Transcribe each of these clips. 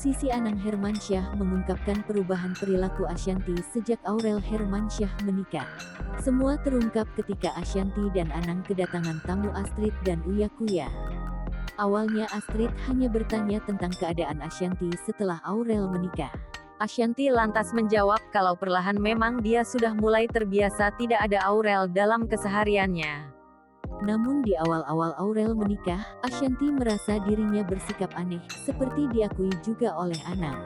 Musisi Anang Hermansyah mengungkapkan perubahan perilaku Ashanty sejak Aurel Hermansyah menikah. Semua terungkap ketika Ashanty dan Anang kedatangan tamu Astrid dan Uya Kuya. Awalnya Astrid hanya bertanya tentang keadaan Ashanty setelah Aurel menikah. Ashanty lantas menjawab kalau perlahan memang dia sudah mulai terbiasa tidak ada Aurel dalam kesehariannya. Namun di awal-awal Aurel menikah, Ashanty merasa dirinya bersikap aneh, seperti diakui juga oleh Anang.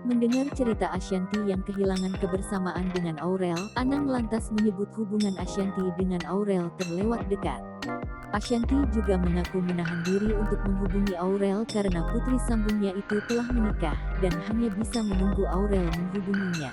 Mendengar cerita Ashanty yang kehilangan kebersamaan dengan Aurel, Anang lantas menyebut hubungan Ashanty dengan Aurel terlewat dekat. Ashanty juga mengaku menahan diri untuk menghubungi Aurel karena putri sambungnya itu telah menikah, dan hanya bisa menunggu Aurel menghubunginya.